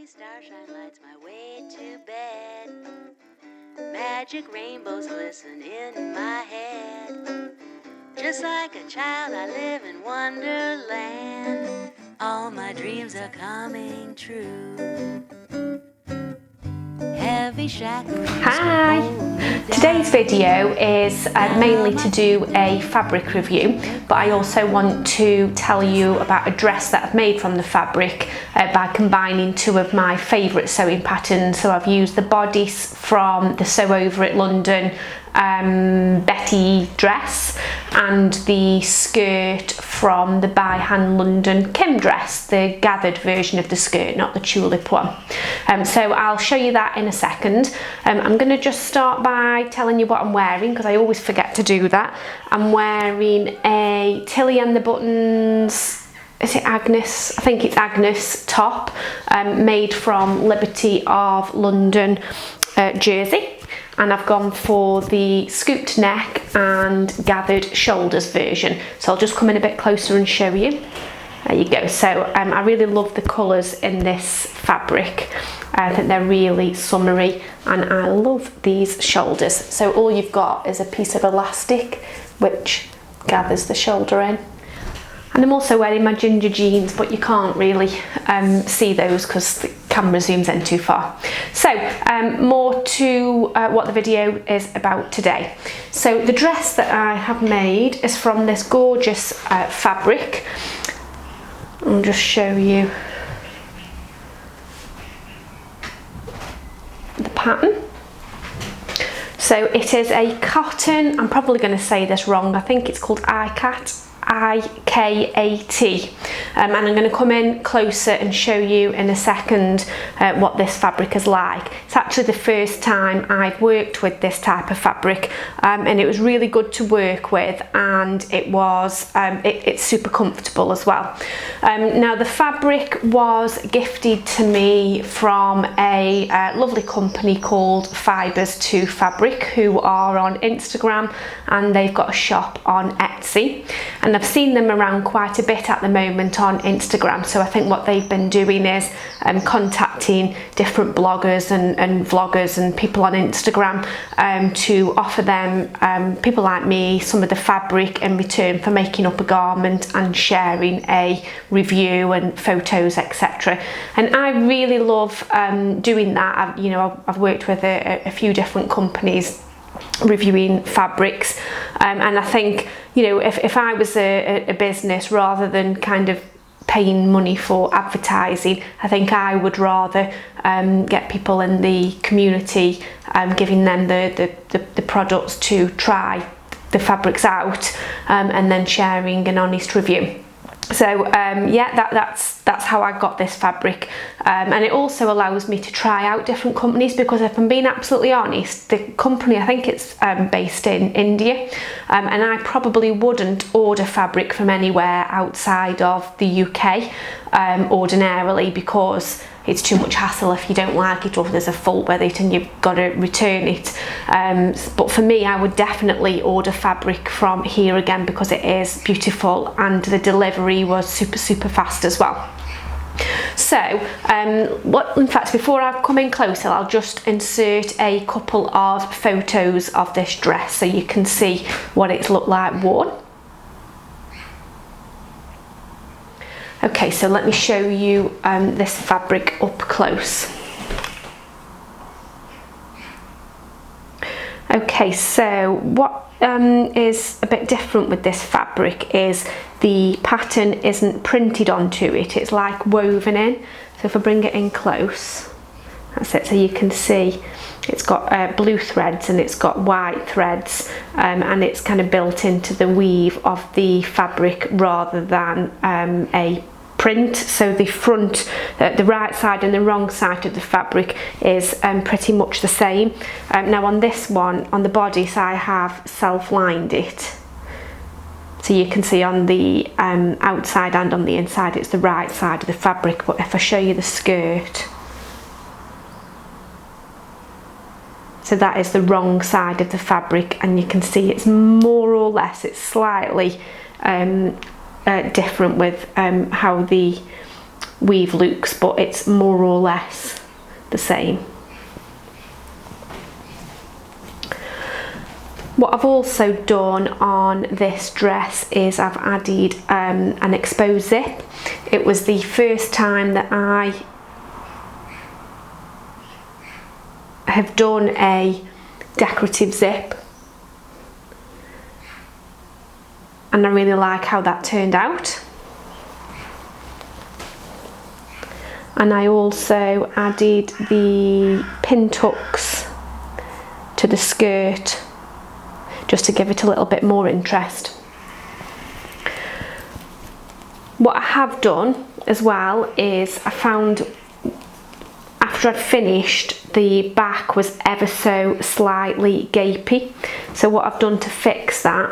starshine lights my way to bed. Magic rainbows glisten in my head. Just like a child, I live in Wonderland. All my dreams are coming true. Heavy shackles. Hi! Today's video is mainly to do a fabric review, but I also want to tell you about a dress that I've made from the fabric by combining two of my favourite sewing patterns. So I've used the bodice from the Sew Over It London Betty dress and the skirt from the By Hand London Kim dress, the gathered version of the skirt, not the tulip one. So I'll show you that in a second. I'm going to just start by telling you what I'm wearing because I always forget to do that. I'm wearing a Tilly and the Buttons, is it Agnes? I think it's Agnes top, made from Liberty of London jersey. And I've gone for the scooped neck and gathered shoulders version. So I'll just come in a bit closer and show you. There you go. So I really love the colours in this fabric. I think they're really summery and I love these shoulders. So all you've got is a piece of elastic which gathers the shoulder in. And I'm also wearing my ginger jeans, but you can't really see those because the camera zooms in too far. So more to what the video is about today. So the dress that I have made is from this gorgeous fabric. I'll just show you the pattern. So it is a cotton, I'm probably going to say this wrong, I think it's called Ikat. I-K-A-T, and I'm going to come in closer and show you in a second what this fabric is like. It's actually the first time I've worked with this type of fabric, and it was really good to work with, and it was it's super comfortable as well. Now the fabric was gifted to me from a lovely company called Fibres to Fabric, who are on Instagram, and they've got a shop on Etsy, and I've seen them around quite a bit at the moment on Instagram. So I think what they've been doing is contacting different bloggers and vloggers and people on Instagram to offer them, people like me, some of the fabric in return for making up a garment and sharing a review and photos, etc. And I really love doing that. I've worked with a few different companies reviewing fabrics, and I think, if I was a business, rather than kind of paying money for advertising, I think I would rather get people in the community, giving them the products to try the fabrics out, and then sharing an honest review. So yeah, that's how I got this fabric, and it also allows me to try out different companies, because if I'm being absolutely honest, the company, I think it's based in India, and I probably wouldn't order fabric from anywhere outside of the UK ordinarily, because it's too much hassle if you don't like it or if there's a fault with it and you've got to return it. But for me, I would definitely order fabric from here again, because it is beautiful and the delivery was super fast as well. So in fact, before I come in closer, I'll just insert a couple of photos of this dress so you can see what it's looked like worn. Okay, so let me show you this fabric up close. Okay, so what is a bit different with this fabric is the pattern isn't printed onto it, it's like woven in. So if I bring it in close, that's it, so you can see it's got blue threads and it's got white threads, and it's kind of built into the weave of the fabric rather than a print. So the front, the right side and the wrong side of the fabric is pretty much the same. Now on this one, on the bodice, I have self-lined it. So you can see on the outside and on the inside it's the right side of the fabric, but if I show you the skirt, so that is the wrong side of the fabric, and you can see it's more or less, it's slightly different with how the weave looks, but it's more or less the same. What I've also done on this dress is I've added an exposed zip. It was the first time that I have done a decorative zip, and I really like how that turned out. And I also added the pin tucks to the skirt just to give it a little bit more interest. What I have done as well is I found after I'd finished, the back was ever so slightly gapey. So what I've done to fix that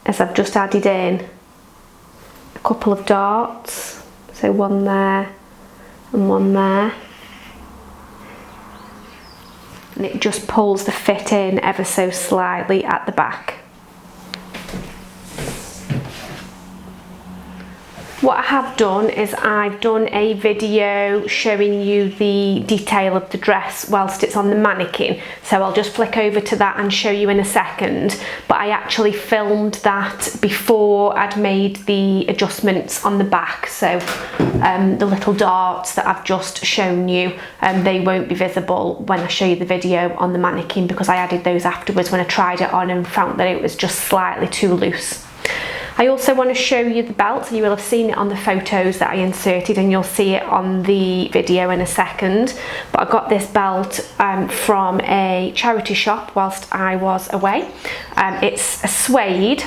is I've just added in a couple of darts, so one there and one there, and it just pulls the fit in ever so slightly at the back. What I have done is I've done a video showing you the detail of the dress whilst it's on the mannequin, so I'll just flick over to that and show you in a second. But I actually filmed that before I'd made the adjustments on the back, so the little darts that I've just shown you, they won't be visible when I show you the video on the mannequin, because I added those afterwards when I tried it on and found that it was just slightly too loose. I also want to show you the belt, and you will have seen it on the photos that I inserted, and you'll see it on the video in a second. But I got this belt from a charity shop whilst I was away. It's a suede.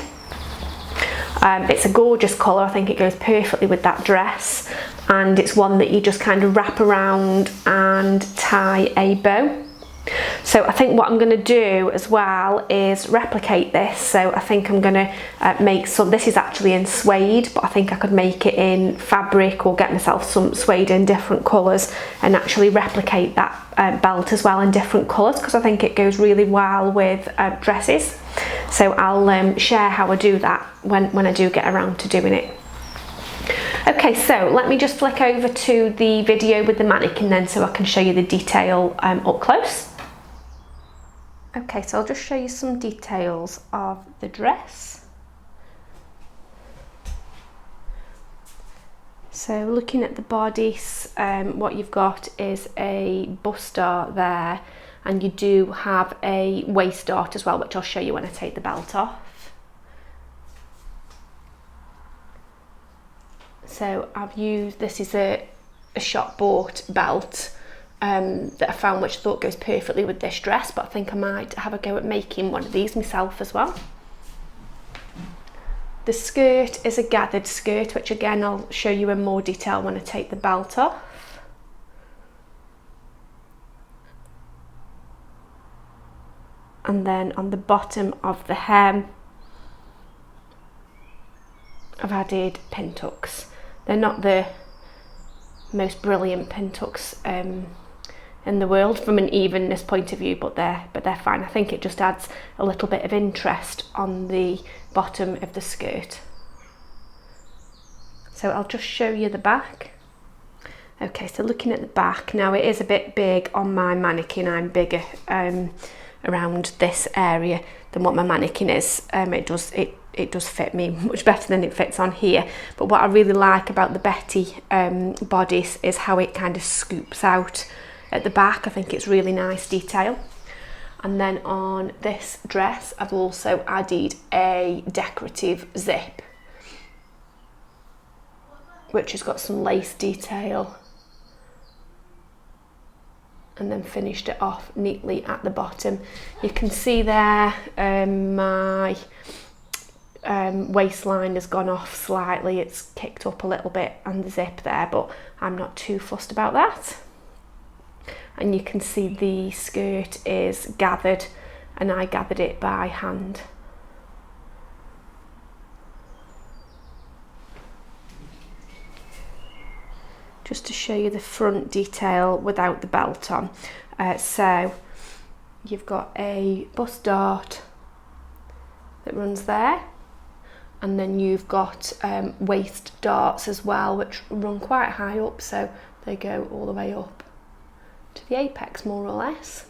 It's a gorgeous colour. I think it goes perfectly with that dress, and it's one that you just kind of wrap around and tie a bow. So I think what I'm going to do as well is replicate this. So I think I'm going to make some, this is actually in suede, but I think I could make it in fabric or get myself some suede in different colours and actually replicate that belt as well in different colours, because I think it goes really well with dresses. So I'll share how I do that when I do get around to doing it. Okay, so let me just flick over to the video with the mannequin then, so I can show you the detail up close. Okay, so I'll just show you some details of the dress. So looking at the bodice, what you've got is a bust dart there, and you do have a waist dart as well, which I'll show you when I take the belt off. So I've used, this is a shop bought belt that I found, which I thought goes perfectly with this dress, but I think I might have a go at making one of these myself as well. The skirt is a gathered skirt, which again I'll show you in more detail when I take the belt off. And then on the bottom of the hem, I've added pin tucks. They're not the most brilliant pin tucks in the world from an evenness point of view, but they're fine. I think it just adds a little bit of interest on the bottom of the skirt. So I'll just show you the back. Okay, so looking at the back, now it is a bit big on my mannequin. I'm bigger around this area than what my mannequin is. It does fit me much better than it fits on here. But what I really like about the Betty bodice is how it kind of scoops out at the back. I think it's really nice detail. And then on this dress, I've also added a decorative zip, which has got some lace detail, and then finished it off neatly at the bottom. You can see there my waistline has gone off slightly. It's kicked up a little bit on the zip there, but I'm not too fussed about that. And you can see the skirt is gathered, and I gathered it by hand. Just to show you the front detail without the belt on. So you've got a bust dart that runs there, And then you've got waist darts as well, which run quite high up, so they go all the way up to the apex more or less.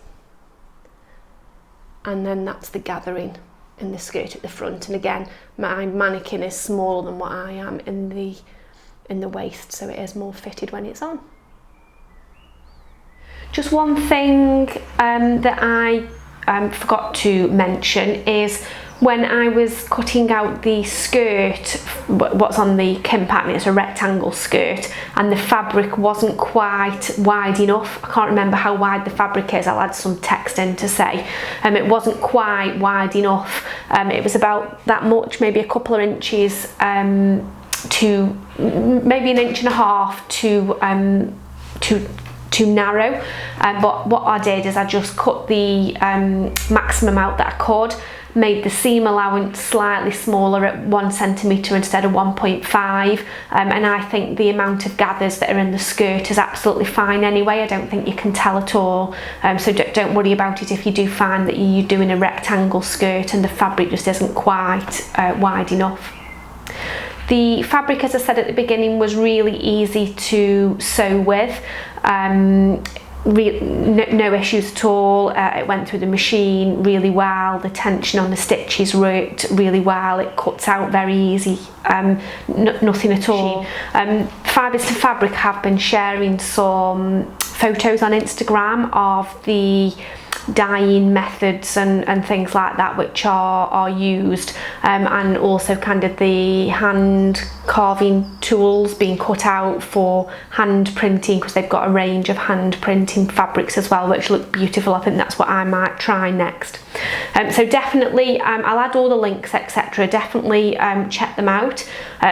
And then that's the gathering in the skirt at the front. And again, my mannequin is smaller than what I am in the waist, so it is more fitted when it's on. Just one thing that I forgot to mention is when I was cutting out the skirt, what's on the Kim pattern, it's a rectangle skirt, and the fabric wasn't quite wide enough. I can't remember how wide the fabric is, I'll add some text in to say. It wasn't quite wide enough. It was about that much, maybe a couple of inches to maybe 1.5 inches too narrow. But what I did is I just cut the maximum out that I could, made the seam allowance slightly smaller at 1 centimetre instead of 1.5, and I think the amount of gathers that are in the skirt is absolutely fine anyway. I don't think you can tell at all, so don't worry about it if you do find that you're doing a rectangle skirt and the fabric just isn't quite wide enough. The fabric, as I said at the beginning, was really easy to sew with. No issues at all. It went through the machine really well. The tension on the stitches worked really well. It cuts out very easy. Nothing at all. Fibres to Fabric have been sharing some photos on Instagram of the dyeing methods and things like that which are used, and also kind of the hand carving tools being cut out for hand printing, because they've got a range of hand printing fabrics as well which look beautiful. I think that's what I might try next. So definitely I'll add all the links etc. Definitely check them out.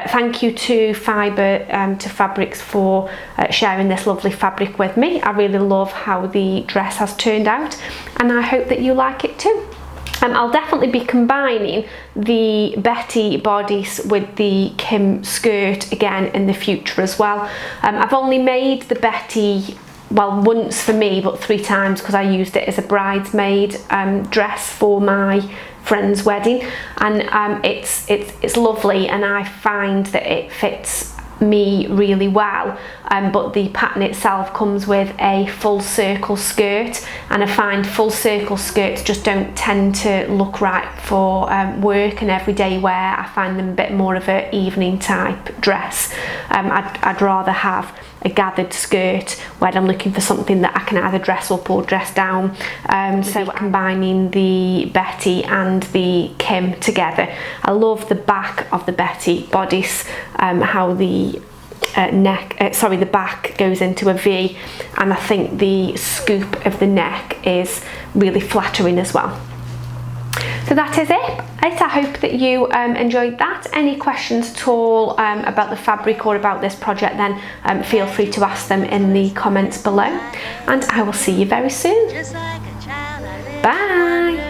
Thank you to Fibre to Fabrics for sharing this lovely fabric with me. I really love how the dress has turned out, and I hope that you like it too. I'll definitely be combining the Betty bodice with the Kim skirt again in the future as well. I've only made the Betty, well, once for me, but 3 times because I used it as a bridesmaid dress for my friend's wedding, and it's lovely, and I find that it fits me really well, but the pattern itself comes with a full circle skirt, and I find full circle skirts just don't tend to look right for work and everyday wear. I find them a bit more of an evening type dress. I'd rather have a gathered skirt when I'm looking for something that I can either dress up or dress down. So combining the Betty and the Kim together. I love the back of the Betty bodice, how the the back goes into a V, and I think the scoop of the neck is really flattering as well. So that is it. I hope that you enjoyed that. Any questions at all about the fabric or about this project, then feel free to ask them in the comments below, and I will see you very soon. Bye.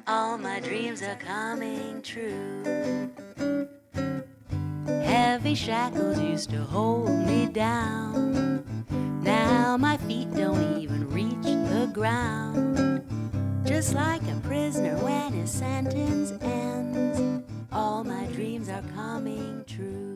All my dreams are coming true. Heavy shackles used to hold me down. Now my feet don't even reach the ground. Just like a prisoner when his sentence ends, all my dreams are coming true.